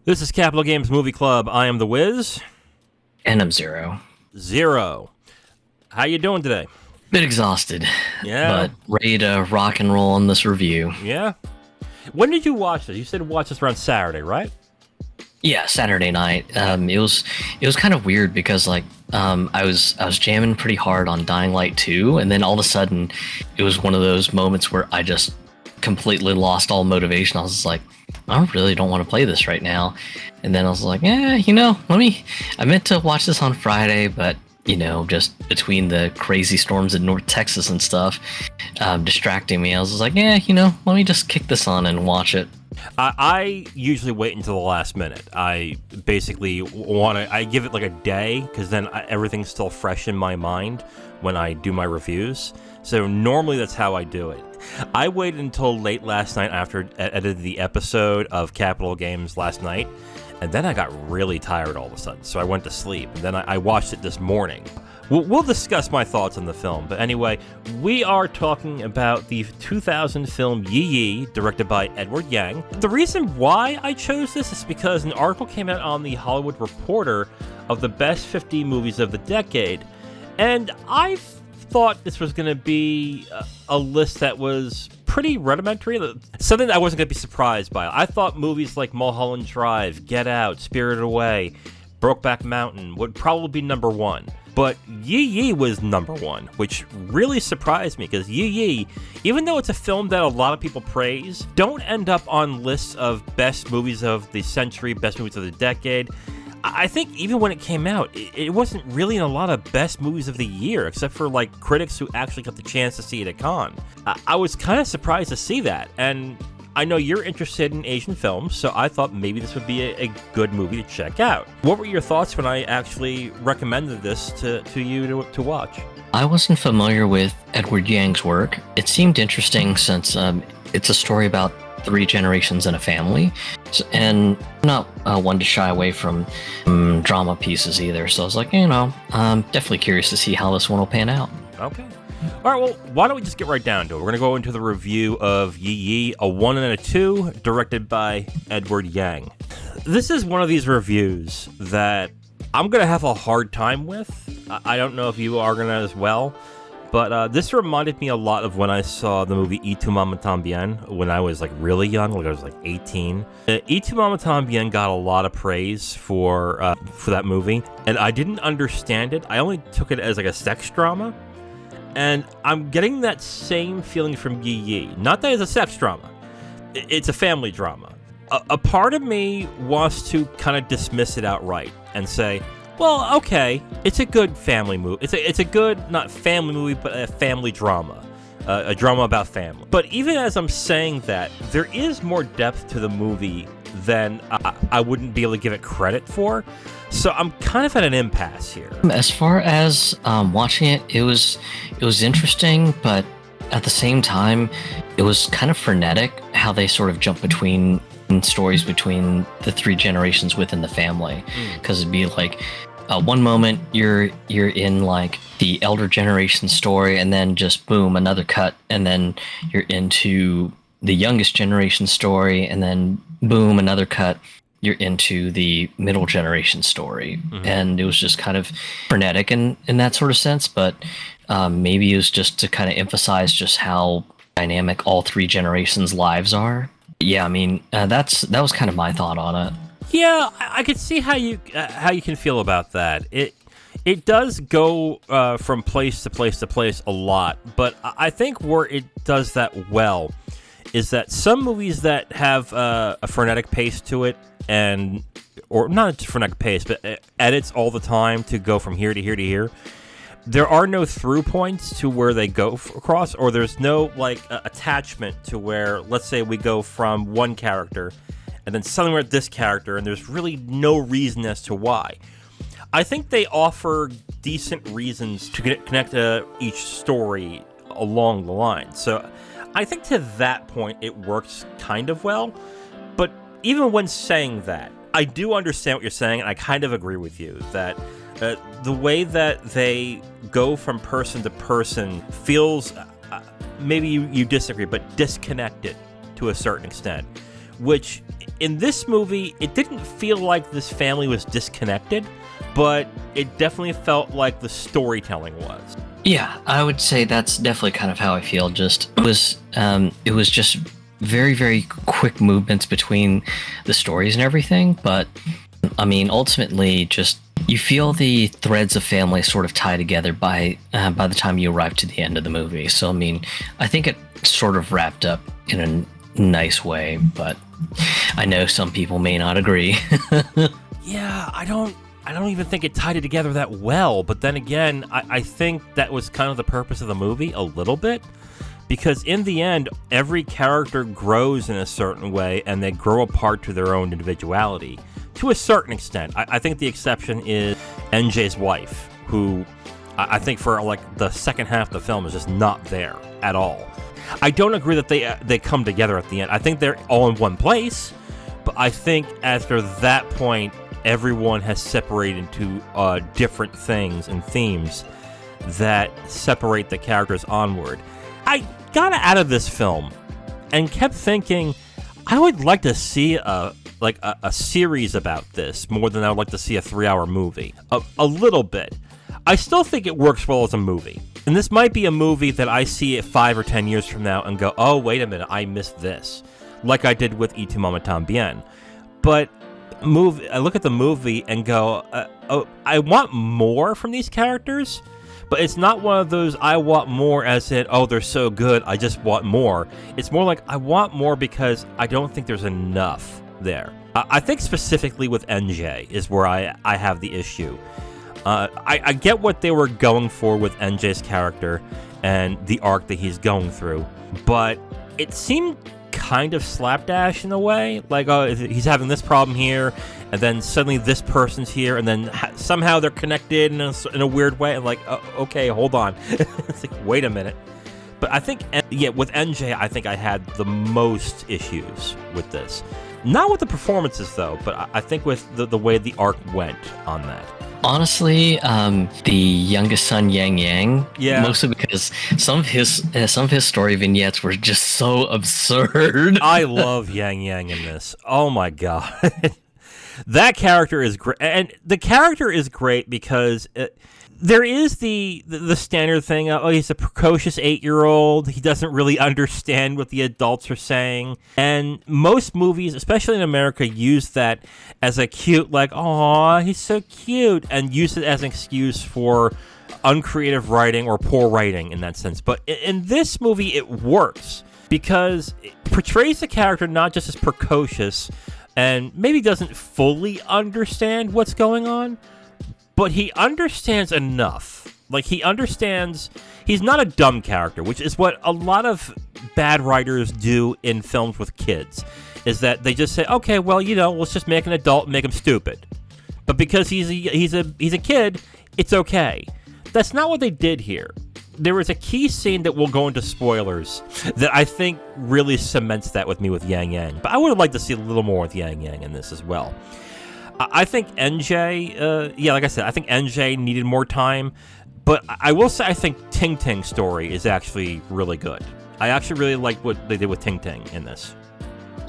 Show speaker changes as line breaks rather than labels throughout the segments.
This is Capital Games Movie Club. I am the Wiz.
And I'm Zero.
Zero. How you doing today?
Bit exhausted.
Yeah.
But ready to rock and roll on this review.
Yeah. When did you watch this? You said watch this around Saturday, right?
Yeah, Saturday night. It was kind of weird because I was jamming pretty hard on Dying Light 2, and then all of a sudden it was one of those moments where I just completely lost all motivation. I was just like, I really don't want to play this right now. And then I was like, I meant to watch this on Friday, but just between the crazy storms in North Texas and stuff distracting me, I was just like, let me just kick this on and watch it.
I usually wait until the last minute. I basically I give it like a day, because then everything's still fresh in my mind when I do my reviews. So normally that's how I do it. I waited until late last night after I edited the episode of Capital Games last night, and then I got really tired all of a sudden, so I went to sleep. And then I watched it this morning. We'll discuss my thoughts on the film, but anyway, we are talking about the 2000 film Yi Yi, directed by Edward Yang. The reason why I chose this is because an article came out on The Hollywood Reporter of the best 50 movies of the decade, and I thought this was going to be a list that was pretty rudimentary, something that I wasn't going to be surprised by. I thought movies like Mulholland Drive, Get Out, Spirited Away, Brokeback Mountain would probably be number one. But Yi Yi was number one, which really surprised me, because Yi Yi, even though it's a film that a lot of people praise, don't end up on lists of best movies of the century, best movies of the decade. I think even when it came out, it wasn't really in a lot of best movies of the year, except for critics who actually got the chance to see it at Cannes. I was kind of surprised to see that, and I know you're interested in Asian films, so I thought maybe this would be a good movie to check out. What were your thoughts when I actually recommended this to you to watch?
I wasn't familiar with Edward Yang's work. It seemed interesting since it's a story about 3 generations in a family, and I'm not one to shy away from drama pieces either, so I was like, I'm definitely curious to see how this one will pan out.
Okay. All right, well, why don't we just get right down to it? We're going to go into the review of Yi Yi, a 1 and a 2, directed by Edward Yang. This is one of these reviews that I'm going to have a hard time with. I don't know if you are going to as well. But this reminded me a lot of when I saw the movie Y Tu Mamá También when I was really young, I was 18. Y Tu Mamá También got a lot of praise for that movie, and I didn't understand it. I only took it as a sex drama, and I'm getting that same feeling from Yi Yi. Not that it's a sex drama, it's a family drama. A part of me wants to kind of dismiss it outright and say, well, okay, it's a good family movie. It's a good, not family movie, but a family drama. A drama about family. But even as I'm saying that, there is more depth to the movie than I wouldn't be able to give it credit for. So I'm kind of at an impasse here.
As far as watching it, it was interesting, but at the same time, it was kind of frenetic how they sort of jump between stories between the 3 generations within the family. Because it'd be one moment you're in the elder generation story, and then just boom, another cut, and then you're into the youngest generation story, and then boom, another cut, you're into the middle generation story. And it was just kind of frenetic in that sort of sense, but maybe it was just to kind of emphasize just how dynamic all 3 generations' lives are. Yeah, I mean, that was kind of my thought on it.
Yeah, I could see how you can feel about that. It does go from place to place to place a lot, but I think where it does that well is that some movies that have a frenetic pace to it, or not a frenetic pace, but edits all the time to go from here to here to here, there are no through points to where they go across, or there's no attachment to where, let's say we go from one character and then suddenly we're at this character, and there's really no reason as to why. I think they offer decent reasons to connect each story along the line. So I think to that point it works kind of well. But even when saying that, I do understand what you're saying, and I kind of agree with you that the way that they go from person to person feels, maybe you disagree, but disconnected to a certain extent, which in this movie, it didn't feel like this family was disconnected, but it definitely felt like the storytelling was.
Yeah, I would say that's definitely kind of how I feel. Just it was just very, very quick movements between the stories and everything. But I mean, ultimately, just you feel the threads of family sort of tie together by the time you arrive to the end of the movie. So I mean, I think it sort of wrapped up in a nice way. But I know some people may not agree.
Yeah, I don't even think it tied it together that well. But then again, I think that was kind of the purpose of the movie a little bit. Because in the end, every character grows in a certain way, and they grow apart to their own individuality. To a certain extent. I think the exception is NJ's wife, who I think for like the second half of the film is just not there at all. I don't agree that they come together at the end. I think they're all in one place, but I think after that point, everyone has separated into different things and themes that separate the characters onward. I got out of this film and kept thinking I would like to see a series about this more than I would like to see a 3-hour movie. A little bit. I still think it works well as a movie. And this might be a movie that I see it 5 or 10 years from now and go, oh, wait a minute, I missed this. Like I did with Y Tu Mamá También. But I look at the movie and go, I want more from these characters. But it's not one of those I want more as in, oh, they're so good, I just want more. It's more like I want more because I don't think there's enough there. I think specifically with NJ is where I have the issue. I get what they were going for with NJ's character and the arc that he's going through, but it seemed kind of slapdash in a way. Like, oh, he's having this problem here, and then suddenly this person's here, and then somehow they're connected in a weird way. And like, okay, hold on. It's like, wait a minute. But I think, with NJ, I think I had the most issues with this. Not with the performances, though, but I think with the way the arc went on that.
Honestly, the youngest son Yang Yang,
yeah,
mostly because some of his story vignettes were just so absurd.
I love Yang Yang in this. Oh my god, that character is great, and the character is great because there is the standard thing. Oh, he's a precocious 8-year-old. He doesn't really understand what the adults are saying. And most movies, especially in America, use that as a cute, like, aw, he's so cute, and use it as an excuse for uncreative writing or poor writing in that sense. But in this movie, it works because it portrays the character not just as precocious and maybe doesn't fully understand what's going on, but he understands enough. Like, he understands... He's not a dumb character, which is what a lot of bad writers do in films with kids, is that they just say, okay, well, let's just make an adult and make him stupid. But because he's a kid, it's okay. That's not what they did here. There was a key scene that we'll go into spoilers that I think really cements that with me with Yang Yang. But I would have liked to see a little more with Yang Yang in this as well. I think NJ, like I said, I think NJ needed more time, but I will say I think Ting Ting's story is actually really good. I actually really like what they did with Ting Ting in this.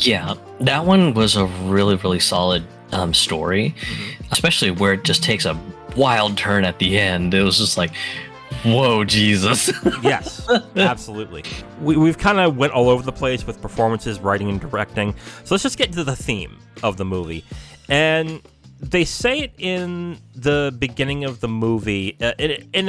Yeah, that one was a really, really solid story, especially where it just takes a wild turn at the end. It was just like, whoa, Jesus.
Yes, absolutely. We've kind of went all over the place with performances, writing, and directing, so let's just get to the theme of the movie. And they say it in the beginning of the movie, in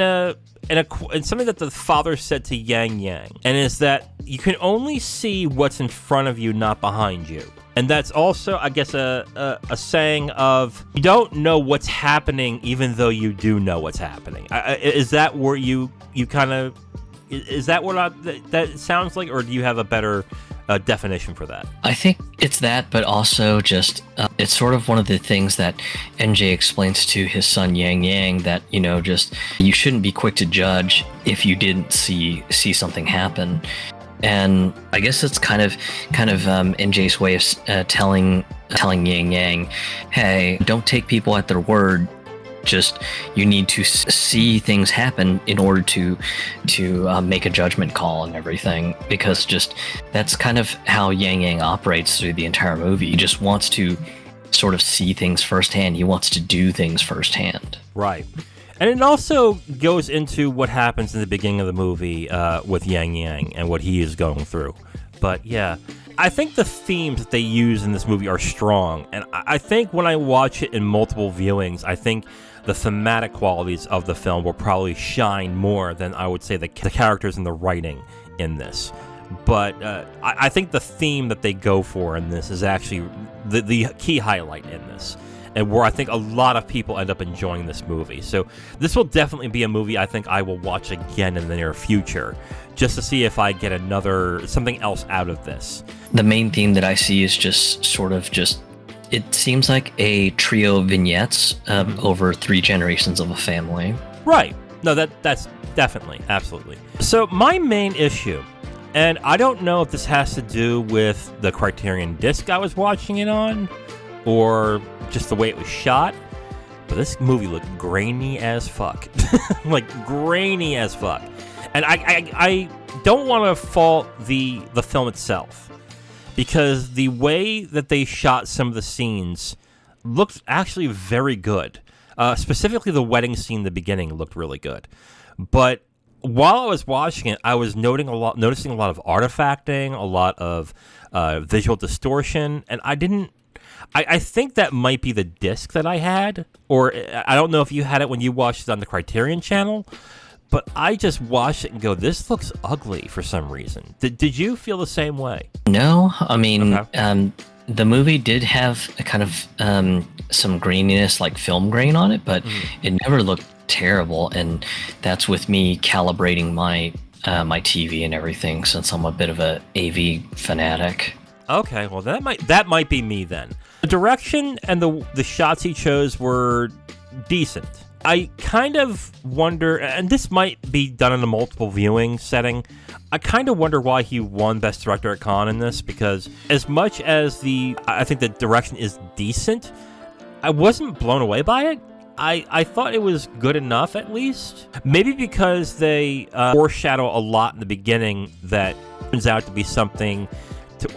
something that the father said to Yang Yang, and is that you can only see what's in front of you, not behind you. And that's also, I guess, a saying of you don't know what's happening, even though you do know what's happening. Is that where you kind of? Is that what that sounds like, or do you have a better definition for that?
I think it's that, but also just it's sort of one of the things that NJ explains to his son Yang Yang, that just you shouldn't be quick to judge if you didn't see something happen. And I guess it's kind of NJ's way of telling Yang Yang, hey, don't take people at their word. just you need to see things happen in order to make a judgment call and everything, because just that's kind of how Yang Yang operates through the entire movie. He just wants to sort of see things firsthand. He wants to do things firsthand.
Right. And it also goes into what happens in the beginning of the movie with Yang Yang and what he is going through. But yeah, I think the themes that they use in this movie are strong. And I think when I watch it in multiple viewings, I think the thematic qualities of the film will probably shine more than I would say the characters and the writing in this. But I think the theme that they go for in this is actually the key highlight in this, and where I think a lot of people end up enjoying this movie. So this will definitely be a movie I think I will watch again in the near future, just to see if I get something else out of this.
The main theme that I see is just sort of it seems like a trio of vignettes over 3 generations of a family.
Right. No, that's definitely, absolutely. So my main issue, and I don't know if this has to do with the Criterion disc I was watching it on, or just the way it was shot, but this movie looked grainy as fuck. Like, grainy as fuck. And I don't want to fault the film itself, because the way that they shot some of the scenes looked actually very good. Specifically, the wedding scene in the beginning looked really good. But while I was watching it, I was noticing a lot of artifacting, a lot of visual distortion, and I think that might be the disc that I had, or I don't know if you had it when you watched it on the Criterion channel, but I just watched it and go, this looks ugly for some reason. Did you feel the same way?
No, I mean,
okay.
The movie did have a kind of some graininess, like film grain on it, but it never looked terrible, and that's with me calibrating my my TV and everything, since I'm a bit of a AV fanatic.
Okay, well that might be me then. The direction and the shots he chose were decent. I kind of wonder, and this might be done in a multiple viewing setting, I kind of wonder why he won Best Director at Cannes in this, because as much as I think the direction is decent, I wasn't blown away by it. I thought it was good enough, at least. Maybe because they foreshadow a lot in the beginning that turns out to be something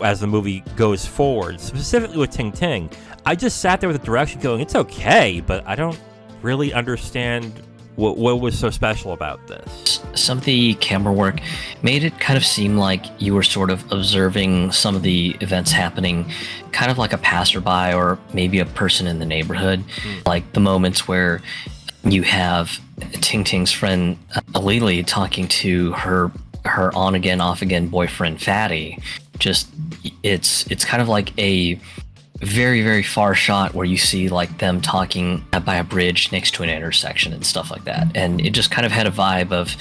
as the movie goes forward, specifically with Ting Ting. I just sat there with the direction going, it's okay, but I don't really understand what was so special about this.
Some of the camera work made it kind of seem like you were sort of observing some of the events happening, kind of like a passerby or maybe a person in the neighborhood. Like the moments where you have Ting Ting's friend Alili talking to her on again, off again boyfriend Fatty. Just it's kind of like a very, very far shot where you see like them talking by a bridge next to an intersection and stuff like that. And it just kind of had a vibe of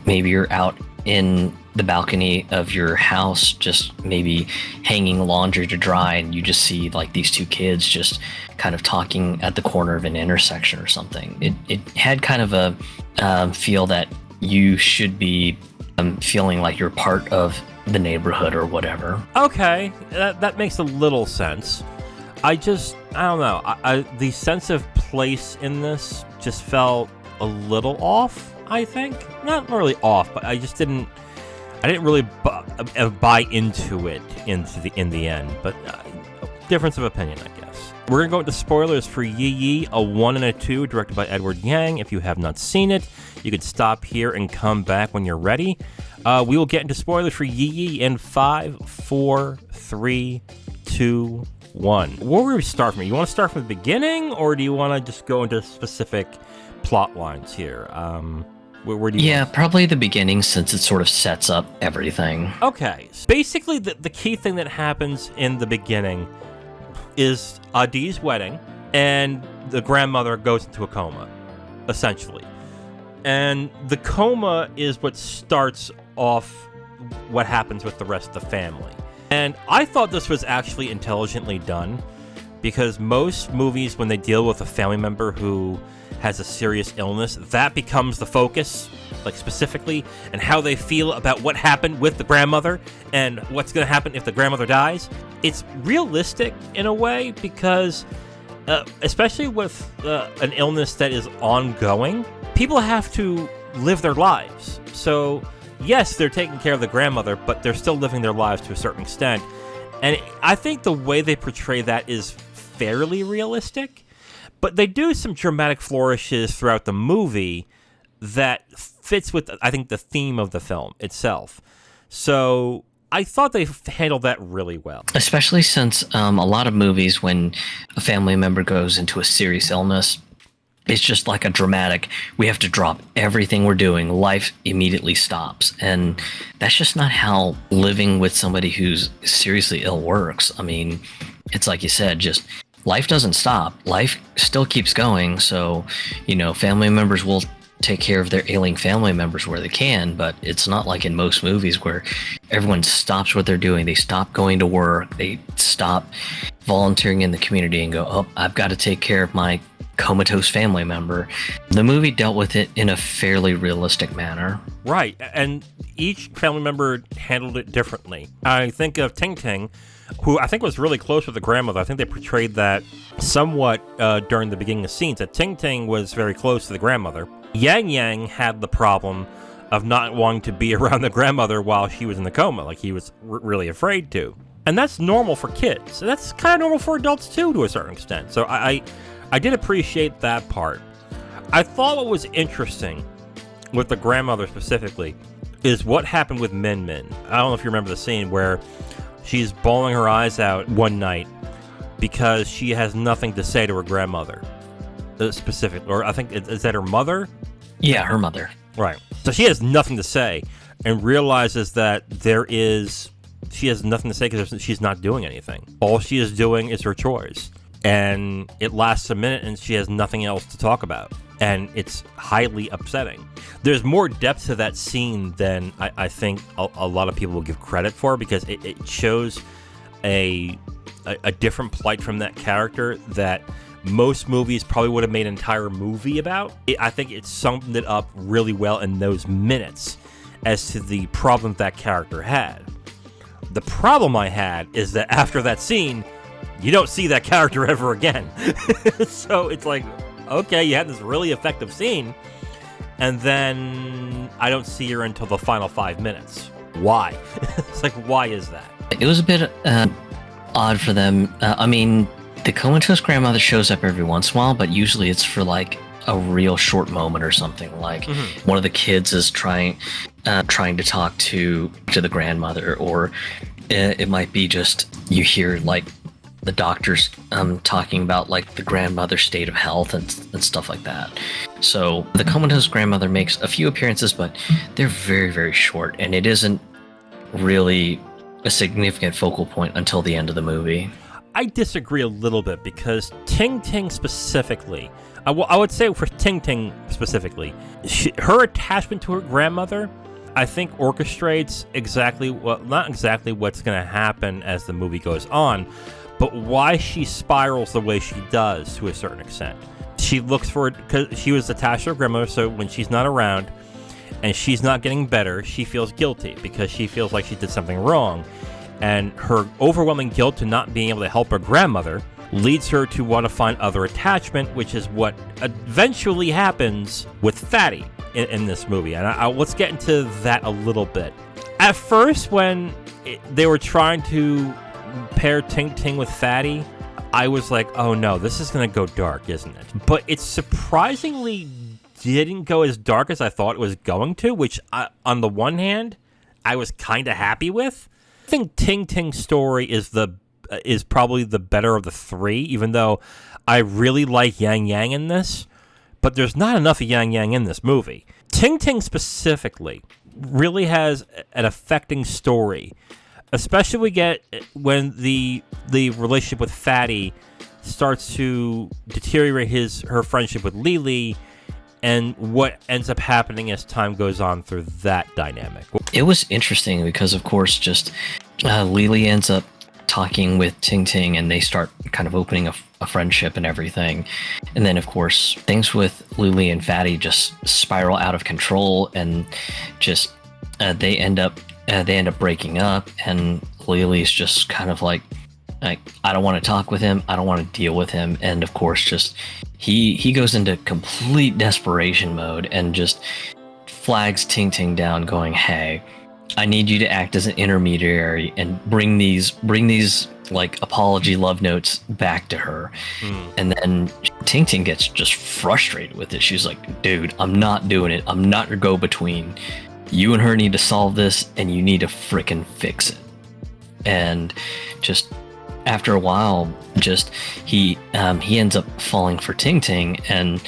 maybe you're out in the balcony of your house, just maybe hanging laundry to dry, and you just see like these two kids just kind of talking at the corner of an intersection or something. It had kind of a feel that you should be feeling like you're part of the neighborhood or whatever.
Okay, that makes a little sense. I don't know. The sense of place in this just felt a little off, I think. Not really off, but I didn't really buy into it in the end. But difference of opinion, I guess. We're going to go into spoilers for Yi Yi, a 1 and a 2, directed by Edward Yang. If you have not seen it, you could stop here and come back when you're ready. We will get into spoilers for Yi Yi in 5, 4, 3, 2, 1. Where would we start from? You want to start from the beginning, or do you want to just go into specific plot lines here? Where do you want?
Probably the beginning, since it sort of sets up everything.
Okay. So basically, the key thing that happens in the beginning is Adi's wedding, and the grandmother goes into a coma, essentially. And the coma is what starts off what happens with the rest of the family. And I thought this was actually intelligently done, because most movies, when they deal with a family member who has a serious illness, that becomes the focus, like specifically, and how they feel about what happened with the grandmother and what's going to happen if the grandmother dies. It's realistic in a way, because especially with an illness that is ongoing, people have to live their lives. So, yes, they're taking care of the grandmother, but they're still living their lives to a certain extent. And I think the way they portray that is fairly realistic, but they do some dramatic flourishes throughout the movie that fits with, I think, the theme of the film itself. So I thought they handled that really well.
Especially since a lot of movies, when a family member goes into a serious illness, it's just like a dramatic, we have to drop everything we're doing. Life immediately stops. And that's just not how living with somebody who's seriously ill works. I mean, it's like you said, just life doesn't stop. Life still keeps going. So, family members will take care of their ailing family members where they can, but it's not like in most movies where everyone stops what they're doing. They stop going to work. They stop volunteering in the community and go, oh, I've got to take care of my comatose family member. The movie dealt with it in a fairly realistic manner.
Right, and each family member handled it differently. I think of Ting Ting, who I think was really close with the grandmother. I think they portrayed that somewhat during the beginning of scenes, that Ting Ting was very close to the grandmother. Yang Yang had the problem of not wanting to be around the grandmother while she was in the coma, like he was really afraid to. And that's normal for kids. That's kind of normal for adults too, to a certain extent. So I did appreciate that part. I thought what was interesting with the grandmother specifically is what happened with Min Min. I don't know if you remember the scene where she's bawling her eyes out one night because she has nothing to say to her grandmother. Specifically, or I think, is that her mother?
Yeah, her mother.
Right. So she has nothing to say and realizes that she has nothing to say because she's not doing anything. All she is doing is her chores. And it lasts a minute and she has nothing else to talk about. And it's highly upsetting. There's more depth to that scene than I think a lot of people will give credit for, because it shows a different plight from that character that most movies probably would have made an entire movie about. I think it summed it up really well in those minutes as to the problem that character had. The problem I had is that after that scene, you don't see that character ever again. So it's like, okay, you had this really effective scene, and then I don't see her until the final 5 minutes. Why? It's like, why is that?
It was a bit odd for them. I mean, the comatose grandmother shows up every once in a while, but usually it's for like a real short moment or something. Like one of the kids is trying to talk to the grandmother, or it might be just you hear like the doctors talking about like the grandmother's state of health and stuff like that. So the comatose grandmother makes a few appearances, but they're very, very short, and it isn't really a significant focal point until the end of the movie.
I disagree a little bit, because Ting Ting specifically, I would say for Ting Ting specifically, her attachment to her grandmother, I think orchestrates not exactly what's going to happen as the movie goes on, but why she spirals the way she does to a certain extent. She looks for it because she was attached to her grandmother, so when she's not around and she's not getting better, she feels guilty because she feels like she did something wrong. And her overwhelming guilt to not being able to help her grandmother leads her to want to find other attachment, which is what eventually happens with Fatty in this movie. And let's get into that a little bit. At first, when they were trying to pair Ting Ting with Fatty, I was like, oh no, this is going to go dark, isn't it? But it surprisingly didn't go as dark as I thought it was going to, which on the one hand, I was kind of happy with. I think Ting Ting's story is probably the better of the three, even though I really like Yang Yang in this, but there's not enough of Yang Yang in this movie. Ting Ting specifically really has an affecting story, especially when the relationship with Fatty starts to deteriorate her friendship with Lily, and what ends up happening as time goes on through that dynamic.
It was interesting because, of course, just Lily ends up talking with Ting Ting, and they start kind of opening a friendship and everything. And then, of course, things with Lily and Fatty just spiral out of control, and just they end up breaking up, and Lily's just kind of like like, I don't want to talk with him. I don't want to deal with him. And of course, just he goes into complete desperation mode and just flags Ting Ting down, going, "Hey, I need you to act as an intermediary and bring these like apology love notes back to her." And then Ting Ting gets just frustrated with it. She's like, "Dude, I'm not doing it. I'm not your go-between. You and her need to solve this, and you need to frickin' fix it." And just after a while, just he ends up falling for Ting Ting, and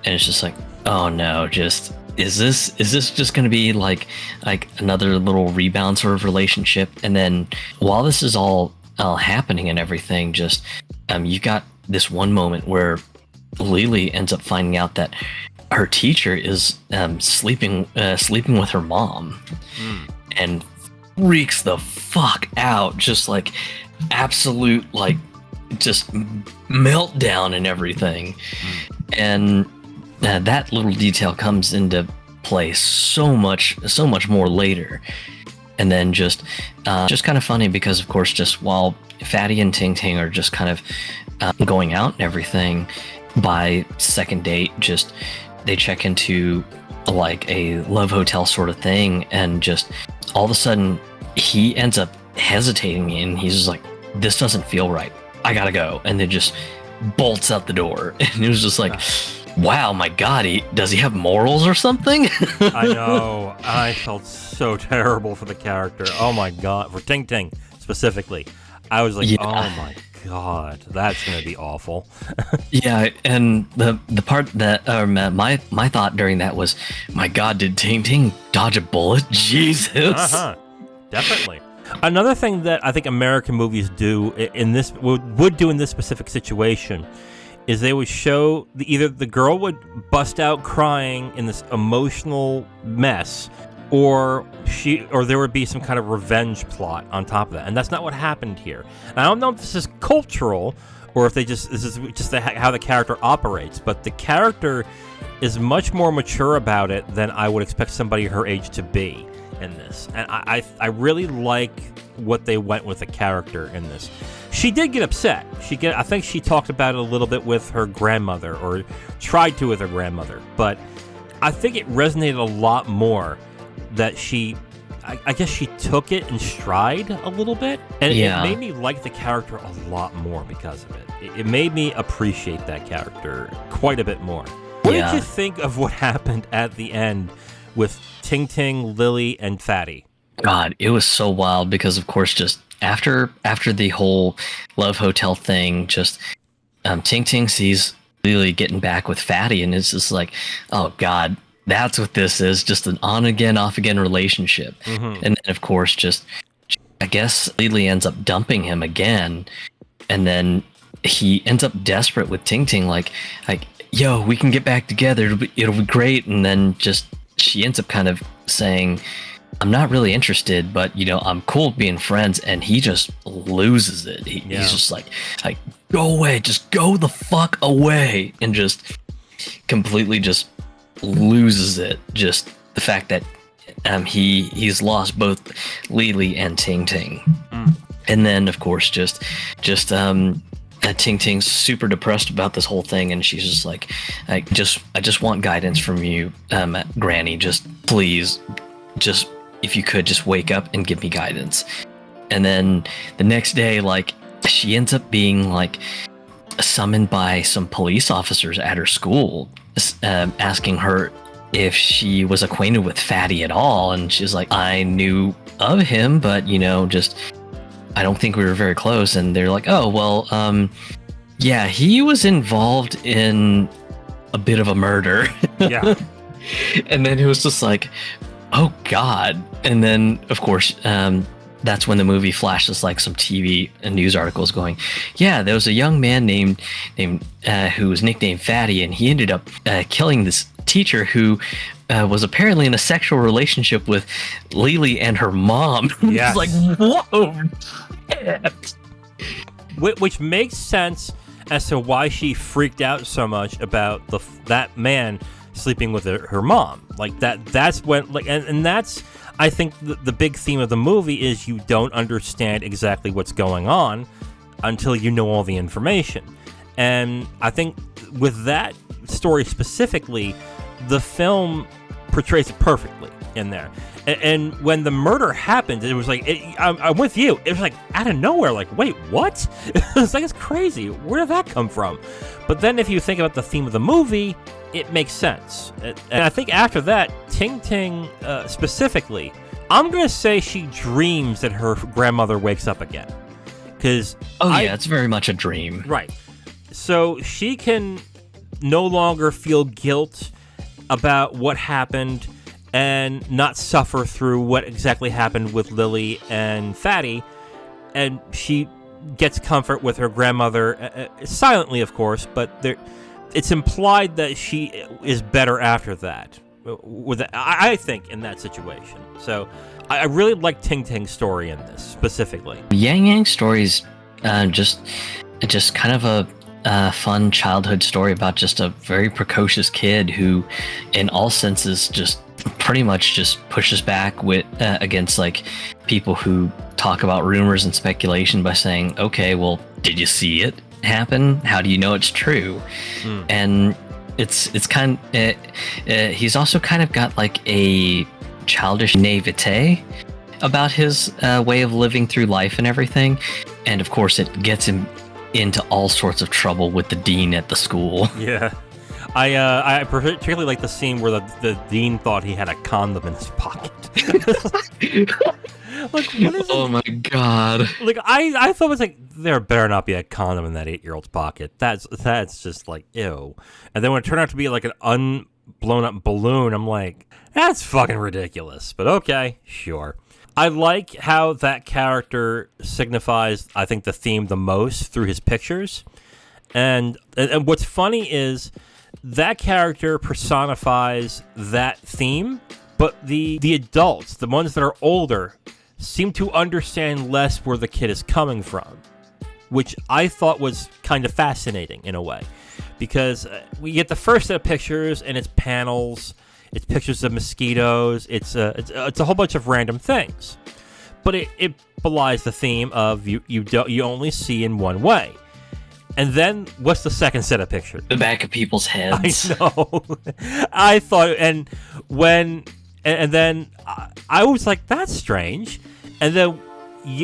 it's just like, oh no, just is this just going to be like another little rebound sort of relationship? And then while this is all happening and everything, just you got this one moment where Lily ends up finding out that her teacher is sleeping with her mom, and freaks the fuck out, just like absolute like just meltdown and everything. And that little detail comes into play so much more later. And then just kind of funny because of course just while Fatty and Ting Ting are just kind of going out and everything, by second date just they check into like a love hotel sort of thing, and just all of a sudden he ends up hesitating and he's just like, "This doesn't feel right. I gotta go." And then just bolts out the door. And it was just like, wow, my God, does he have morals or something?
I know. I felt so terrible for the character. Oh my God, for Ting Ting specifically. I was like, oh my God, that's gonna be awful.
Yeah, and the part that my thought during that was, my God, did Ting Ting dodge a bullet? Jesus.
Definitely. Another thing that I think American movies do in this would do in this specific situation is they would show either the girl would bust out crying in this emotional mess, or there would be some kind of revenge plot on top of that, and that's not what happened here. And I don't know if this is cultural or if this is just how the character operates, but the character is much more mature about it than I would expect somebody her age to be in this. And I really like what they went with the character in this. She did get upset. I think she talked about it a little bit with her grandmother, or tried to with her grandmother, but I think it resonated a lot more that I guess she took it in stride a little bit, and it made me like the character a lot more because of it. It made me appreciate that character quite a bit more. What did you think of what happened at the end with Ting Ting, Lily, and Fatty?
God, it was so wild because, of course, just after the whole love hotel thing, just Ting Ting sees Lily getting back with Fatty, and it's just like, oh God, that's what this is, just an on-again, off-again relationship. And then, of course, just I guess Lily ends up dumping him again, and then he ends up desperate with Ting Ting, like, yo, we can get back together, it'll be great. And then just she ends up kind of saying, I'm not really interested, but I'm cool being friends. And he just loses it. He's just like, go away, just go the fuck away, and just completely just loses it. Just the fact that he's lost both Lily and Ting Ting. And then of course just Ting Ting's super depressed about this whole thing, and she's just like, I just want guidance from you, Granny. Just please, just if you could just wake up and give me guidance. And then the next day, like, she ends up being like summoned by some police officers at her school, asking her if she was acquainted with Fatty at all. And she's like, I knew of him, but just I don't think we were very close. And they're like, oh, well, yeah, he was involved in a bit of a murder.
Yeah.
And then it was just like, oh God. And then of course, that's when the movie flashes like some TV and news articles going, yeah, there was a young man named who was nicknamed Fatty, and he ended up killing this teacher who was apparently in a sexual relationship with Lily and her mom.
Yes.
It's like, whoa. Shit.
Which makes sense as to why she freaked out so much about that man sleeping with her mom. Like that's when, like, and that's, I think the big theme of the movie is you don't understand exactly what's going on until you know all the information. And I think with that story specifically, the film portrays it perfectly in there. And when the murder happened, it was like, I'm with you. It was like out of nowhere. Like, wait, what? It's like, it's crazy. Where did that come from? But then if you think about the theme of the movie, it makes sense. And I think after that, Ting Ting specifically, I'm going to say she dreams that her grandmother wakes up again. Because
it's very much a dream.
Right. So she can no longer feel guilt about what happened and not suffer through what exactly happened with Lily and Fatty. And she gets comfort with her grandmother, silently, of course, but it's implied that she is better after that, I think, in that situation. So I really like Ting Ting's story in this, specifically.
Yang Yang's story is just kind of a fun childhood story about just a very precocious kid who, in all senses, just pretty much just pushes back with against like people who talk about rumors and speculation by saying, okay, well, did you see it happen? How do you know it's true? And it's kind of, he's also kind of got like a childish naivete about his way of living through life and everything. And of course it gets him into all sorts of trouble with the dean at the school.
Yeah. I particularly like the scene where the dean thought he had a condom in his pocket. Like, what is
oh my god!
Like, I thought it was like, there better not be a condom in that 8-year-old's pocket. That's just like, ew. And then when it turned out to be like an unblown up balloon, I'm like, that's fucking ridiculous. But okay, sure. I like how that character signifies, I think, the theme the most through his pictures. And what's funny is that character personifies that theme, but the adults, the ones that are older, seem to understand less where the kid is coming from, which I thought was kind of fascinating in a way, because we get the first set of pictures and it's panels, it's pictures of mosquitoes, it's a whole bunch of random things, but it belies the theme of you only see in one way. And then what's the second set of pictures?
The back of people's heads.
I know. I thought, and then I was like, that's strange. And then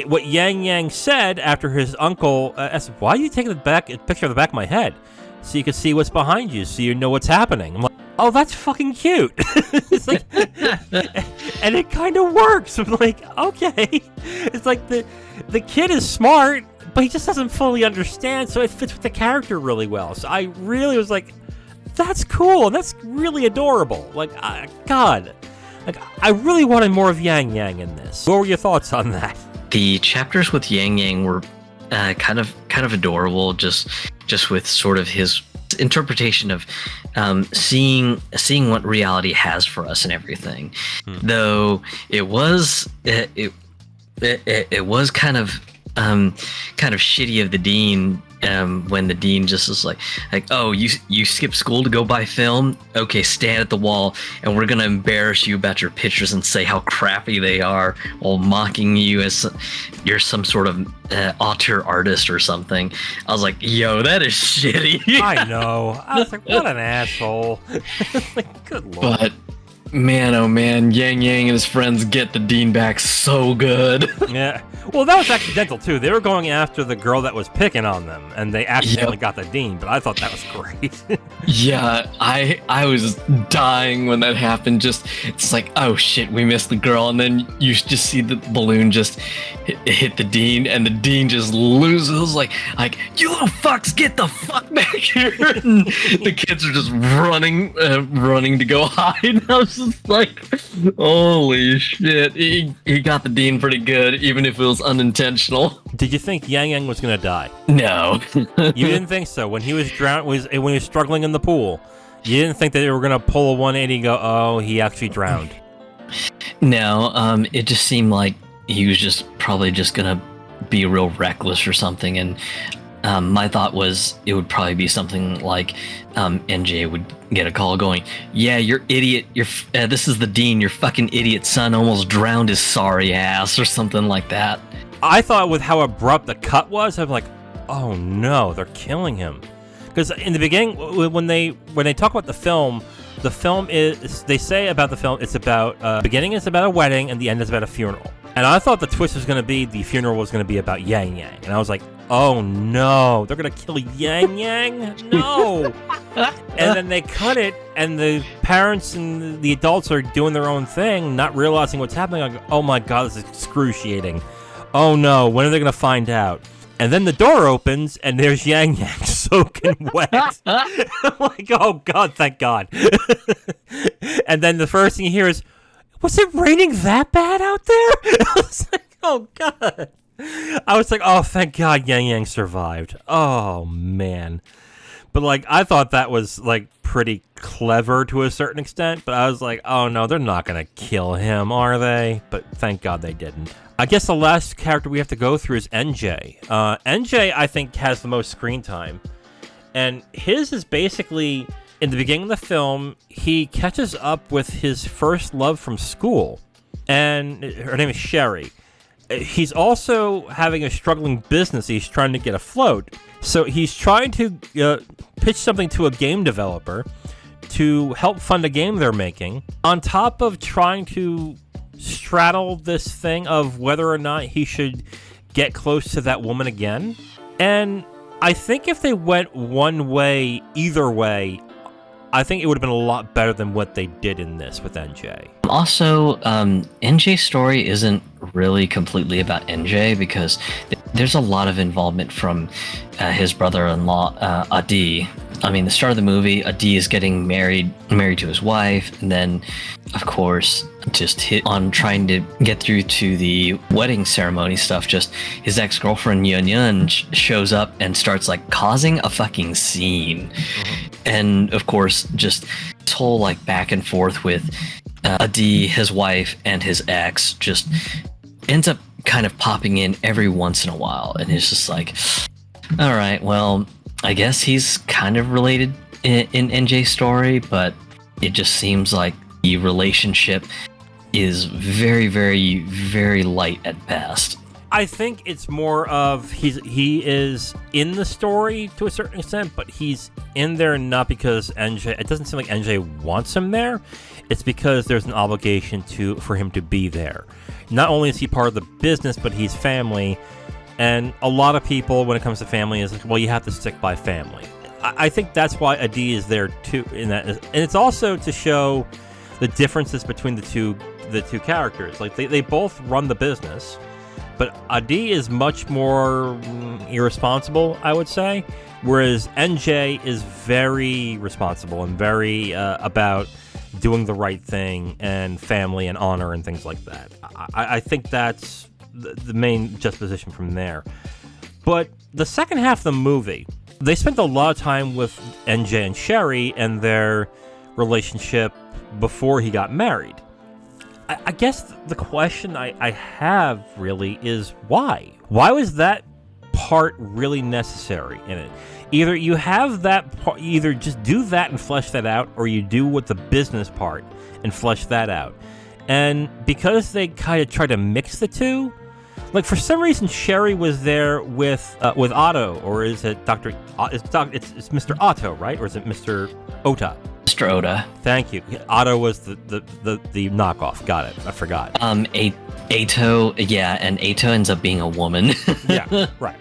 what Yang Yang said after his uncle asked, why are you taking a picture of the back of my head? So you can see what's behind you, so you know what's happening. I'm like, oh, that's fucking cute. It's like, and it kind of works. I'm like, okay. It's like the kid is smart, but he just doesn't fully understand, so it fits with the character really well. So I really was like, that's cool, and that's really adorable. Like, God. Like, I really wanted more of Yang Yang in this. What were your thoughts on that?
The chapters with Yang Yang were kind of adorable, just with sort of his interpretation of seeing what reality has for us and everything. Though it was kind of shitty of the dean when the dean just is like, oh, you skipped school to go buy film? Okay, stand at the wall and we're gonna embarrass you about your pictures and say how crappy they are, while mocking you as you're some sort of auteur artist or something. I was like, yo, that is shitty.
I know. I was like, what an asshole. Like, good lord.
But man, oh man, Yang Yang and his friends get the dean back so good.
Yeah. Well, that was accidental, too. They were going after the girl that was picking on them, and they accidentally got the dean, but I thought that was great.
Yeah, I was dying when that happened. It's like, oh shit, we missed the girl, and then you just see the balloon just hit the dean, and the dean just loses, like you little fucks, get the fuck back here! And the kids are just running to go hide. And I was just like, holy shit, he got the dean pretty good, even if it was unintentional.
Did you think Yang Yang was gonna die?
No.
You didn't think so? When he was when he was struggling in the pool, you didn't think that they were gonna pull a 180 and go, oh, he actually drowned?
No, it just seemed like he was probably just gonna be real reckless or something, and my thought was it would probably be something like NJ would get a call going, yeah, you're idiot, this is the dean, your fucking idiot son almost drowned his sorry ass, or something like that.
I thought with how abrupt the cut was, I'm like, oh no, they're killing him. Because in the beginning, when they talk about the film is, they say about the film, it's about, beginning is about a wedding and the end is about a funeral. And I thought the twist was going to be the funeral was going to be about Yang Yang. And I was like, oh no, they're going to kill Yang Yang? No! And then they cut it, and the parents and the adults are doing their own thing, not realizing what's happening. I go, oh my god, this is excruciating. Oh no, when are they going to find out? And then the door opens, and there's Yang Yang soaking wet. I'm like, oh god, thank god. And then the first thing you hear is, was it raining that bad out there? I was like, oh god. I was like, oh, thank god Yang Yang survived. Oh man. But like, I thought that was like pretty clever to a certain extent, but I was like, oh no, they're not gonna kill him, are they? But thank god they didn't. I guess the last character we have to go through is NJ. NJ, I think, has the most screen time. And his is basically, in the beginning of the film, he catches up with his first love from school. And her name is Sherry. He's also having a struggling business he's trying to get afloat. So he's trying to pitch something to a game developer to help fund a game they're making, on top of trying to straddle this thing of whether or not he should get close to that woman again. And I think if they went one way, either way, I think it would have been a lot better than what they did in this with NJ.
Also, NJ's story isn't really completely about NJ, because there's a lot of involvement from his brother-in-law, Adi. I mean, the start of the movie, Adi is getting married to his wife, and then, of course, just hit on trying to get through to the wedding ceremony stuff. Just his ex-girlfriend Yun Yun shows up and starts like causing a fucking scene. And of course, just this whole like back and forth with Adi, his wife, and his ex just ends up kind of popping in every once in a while. And it's just like, all right, well, I guess he's kind of related in NJ's story, but it just seems like the relationship is very, very, very light at best.
I think it's more of he is in the story to a certain extent, but he's in there not because NJ. It doesn't seem like NJ wants him there. It's because there's an obligation for him to be there. Not only is he part of the business, but he's family. And a lot of people, when it comes to family, is like, well, you have to stick by family. I think that's why Adi is there too. In that, and it's also to show the differences between the two characters. Like they both run the business, but Adi is much more irresponsible, I would say, whereas NJ is very responsible and very about doing the right thing and family and honor and things like that. I think that's the main juxtaposition from there. But the second half of the movie, they spent a lot of time with NJ and Sherry and their relationship before he got married. I guess the question I have really is why? Why was that part really necessary in it? Either you have that part, either just do that and flesh that out, or you do with the business part and flesh that out. And because they kind of try to mix the two, like for some reason Sherry was there with Otto, or is it it's Mr. Otto, right? Or is it Mr. Ota?
Mr. Oda.
Thank you. Otto was the knockoff. Got it. I forgot.
Ato, yeah, and Ato ends up being a woman.
Yeah, right.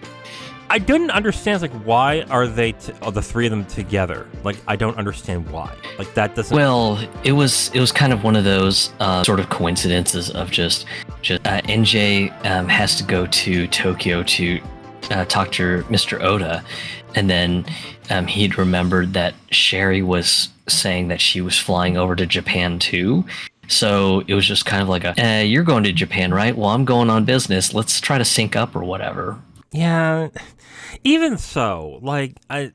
I didn't understand, like, why are they the three of them together? Like, I don't understand why. Like, that doesn't.
Well, it was kind of one of those sort of coincidences of just NJ has to go to Tokyo to talk to Mr. Oda, and then he'd remembered that Sherry was saying that she was flying over to Japan too. So it was just kind of like you're going to Japan, right? Well, I'm going on business. Let's try to sync up or whatever.
Yeah, even so, like, it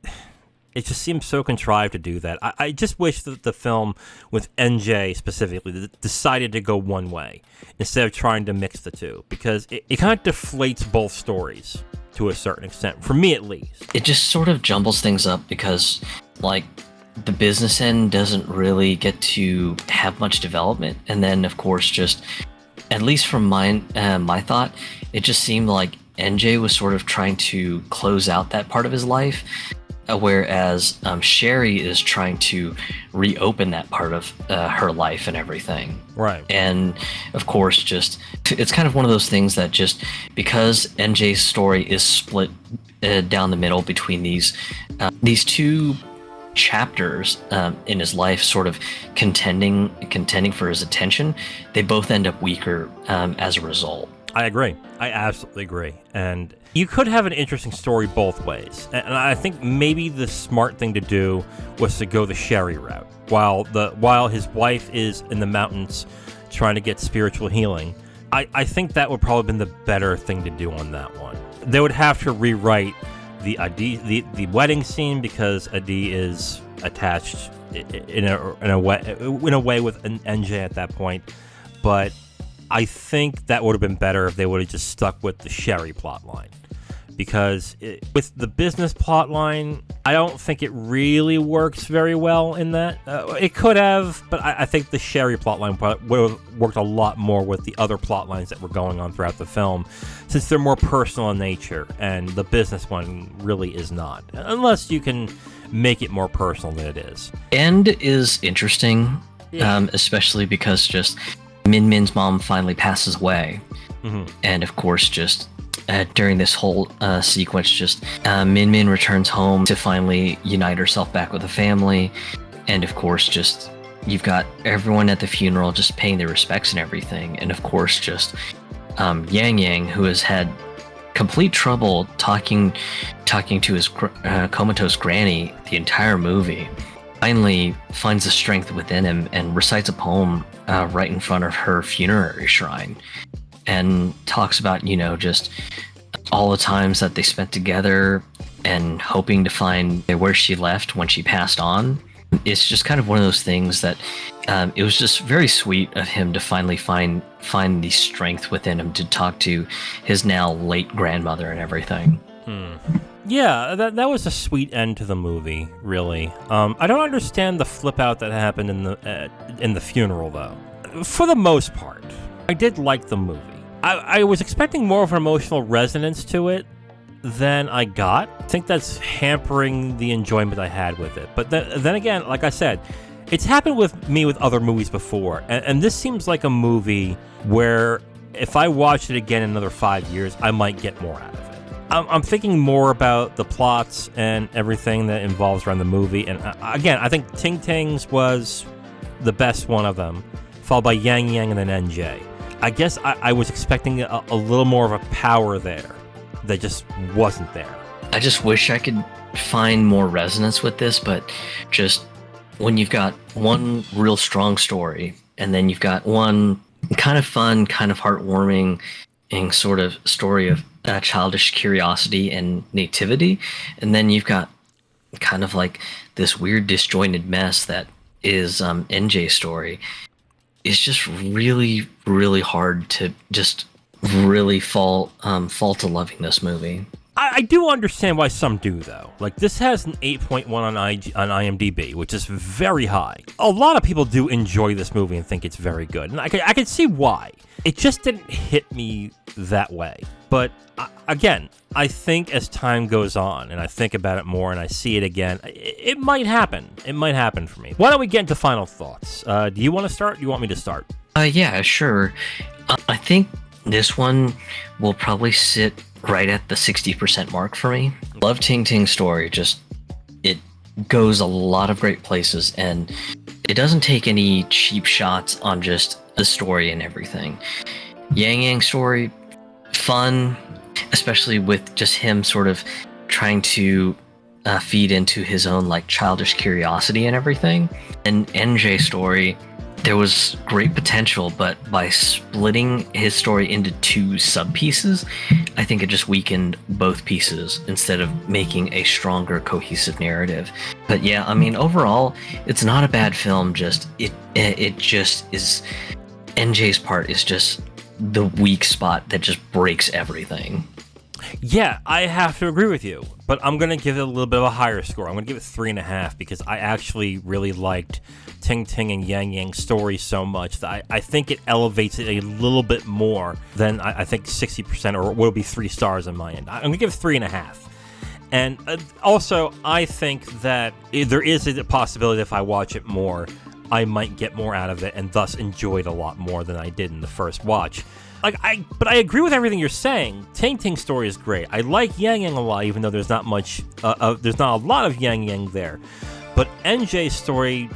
just seems so contrived to do that. I just wish that the film with NJ specifically decided to go one way instead of trying to mix the two, because it kind of deflates both stories to a certain extent, for me at least.
It just sort of jumbles things up because, like, the business end doesn't really get to have much development. And then, of course, just, at least from my thought, it just seemed like NJ was sort of trying to close out that part of his life, whereas Sherry is trying to reopen that part of her life and everything.
Right.
And of course, just it's kind of one of those things that just because NJ's story is split down the middle between these two chapters in his life, sort of contending for his attention, they both end up weaker as a result.
I agree. I absolutely agree. And you could have an interesting story both ways. And I think maybe the smart thing to do was to go the Sherry route. While his wife is in the mountains trying to get spiritual healing, I think that would probably have been the better thing to do on that one. They would have to rewrite the wedding scene because Adi is attached in a way with an NJ at that point. But I think that would have been better if they would have just stuck with the Sherry plotline, because with the business plotline, I don't think it really works very well in that. It could have, but I think the Sherry plotline would have worked a lot more with the other plotlines that were going on throughout the film, since they're more personal in nature, and the business one really is not, unless you can make it more personal than it is.
End is interesting, especially because just Min Min's mom finally passes away. Mm-hmm. And of course, just during this whole sequence, just Min Min returns home to finally unite herself back with the family. And of course, just you've got everyone at the funeral just paying their respects and everything. And of course, just Yang Yang, who has had complete trouble talking to his comatose granny the entire movie, finally finds the strength within him and recites a poem right in front of her funerary shrine, and talks about, just all the times that they spent together and hoping to find where she left when she passed on. It's just kind of one of those things that it was just very sweet of him to finally find the strength within him to talk to his now late grandmother and everything.
Yeah, that was a sweet end to the movie, really. I don't understand the flip out that happened in the funeral, though. For the most part, I did like the movie. I was expecting more of an emotional resonance to it than I got. I think that's hampering the enjoyment I had with it. But then again, like I said, it's happened with me with other movies before, and this seems like a movie where if I watched it again in another 5 years, I might get more out of it. I'm thinking more about the plots and everything that involves around the movie. And again, I think Ting Ting's was the best one of them, followed by Yang Yang and then NJ. I guess I was expecting a little more of a power there that just wasn't there.
I just wish I could find more resonance with this, but just when you've got one real strong story, and then you've got one kind of fun, kind of heartwarming, and sort of story of childish curiosity and nativity, and then you've got kind of like this weird disjointed mess that is NJ's story. It's just really, really hard to just really fall to loving this movie.
I do understand why some do, though. Like, this has an 8.1 on IMDb, which is very high. A lot of people do enjoy this movie and think it's very good, and I can see why. It just didn't hit me that way. But, again, I think as time goes on, and I think about it more, and I see it again, it might happen. It might happen for me. Why don't we get into final thoughts? Do you want to start? Do you want me to start?
Yeah, sure. I think this one will probably sit right at the 60% mark for me. Love Ting Ting's story. Just, it goes a lot of great places, and it doesn't take any cheap shots on just the story and everything. Yang Yang's story, fun, especially with just him sort of trying to feed into his own like childish curiosity and everything. And NJ's story, there was great potential, but by splitting his story into two sub-pieces, I think it just weakened both pieces instead of making a stronger, cohesive narrative. But yeah, I mean, overall, it's not a bad film. Just it just is. NJ's part is just the weak spot that just breaks everything.
Yeah, I have to agree with you, but I'm going to give it a little bit of a higher score. I'm going to give it 3.5 because I actually really liked Ting Ting and Yang Yang's story so much that I think it elevates it a little bit more than I think 60% or will be 3 stars on my end. I'm going to give it 3.5. And also, I think that there is a possibility that if I watch it more, I might get more out of it and thus enjoy it a lot more than I did in the first watch. But I agree with everything you're saying. Ting Ting's story is great. I like Yang Yang a lot, even though there's not a lot of Yang Yang there. But NJ's story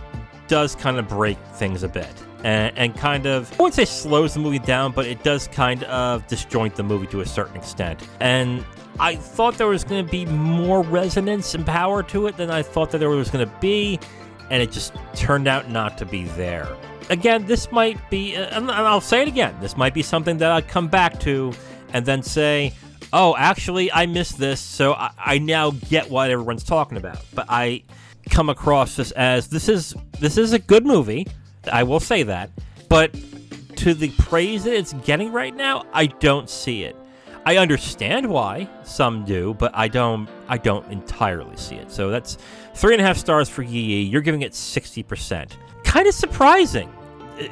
does kind of break things a bit, and kind of, I wouldn't say slows the movie down, but it does kind of disjoint the movie to a certain extent. And I thought there was going to be more resonance and power to it than I thought that there was going to be, and it just turned out not to be there. Again, this might be, and I'll say it again, this might be something that I'd come back to and then say, oh, actually, I missed this, so I now get what everyone's talking about. But I come across this as, this is a good movie, I will say that, but to the praise that it's getting right now, I don't see it. I understand why some do, but I don't entirely see it. So that's 3.5 stars for Yi Yi. You're giving it 60%. Kind of surprising,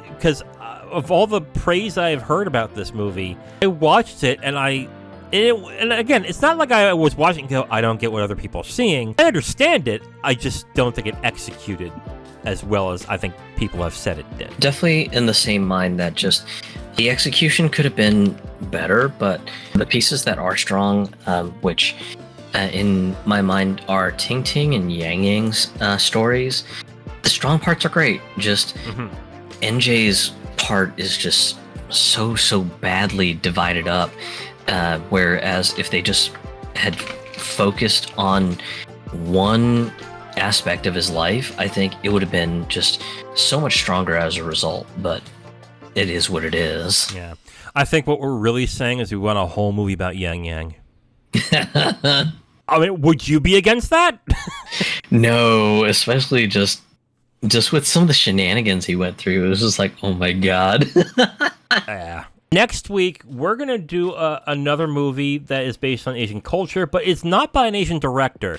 because of all the praise I've heard about this movie, I watched it and and again, it's not like I was watching and go, I don't get what other people are seeing. I understand it. I just don't think it executed as well as I think people have said it did.
Definitely in the same mind that just the execution could have been better, but the pieces that are strong, which in my mind are Ting Ting and Yang Yang's stories, the strong parts are great. Just NJ's part is just so badly divided up. Whereas if they just had focused on one aspect of his life, I think it would have been just so much stronger as a result. But it is what it is.
Yeah. I think what we're really saying is we want a whole movie about Yang Yang. I mean, would you be against that?
No, especially just with some of the shenanigans he went through. It was just like, oh my god.
Yeah. Next week, we're going to do another movie that is based on Asian culture, but it's not by an Asian director.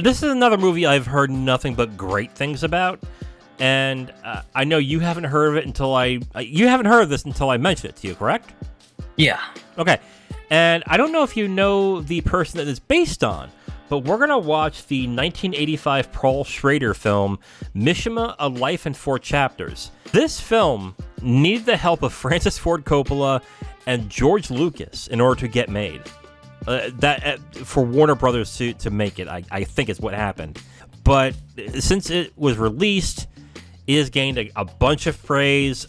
This is another movie I've heard nothing but great things about, and I know you haven't heard of it you haven't heard of this until I mentioned it to you, correct?
Yeah.
Okay. And I don't know if you know the person that it's based on, but we're going to watch the 1985 Paul Schrader film, Mishima, A Life in 4 Chapters. This film needed the help of Francis Ford Coppola and George Lucas in order to get made. For Warner Brothers to make it, I think is what happened. But since it was released, it has gained a bunch of praise.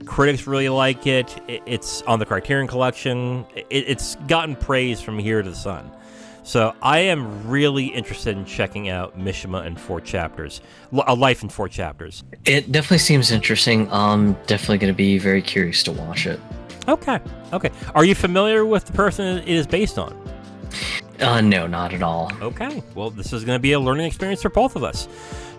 Critics really like it. It's on the Criterion Collection. It's gotten praise from here to the sun. So I am really interested in checking out Mishima in 4 Chapters, A Life in 4 Chapters. It
definitely seems interesting. I'm definitely going to be very curious to watch it.
Okay. Are you familiar with the person it is based on?
No, not at all.
Okay. Well, this is going to be a learning experience for both of us.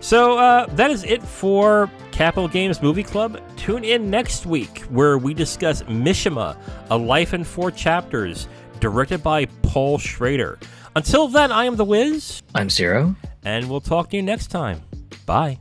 So that is it for Capital Games Movie Club. Tune in next week where we discuss Mishima, A Life in 4 Chapters, directed by Paul Schrader. Until then, I am The Wiz.
I'm Zero.
And we'll talk to you next time. Bye.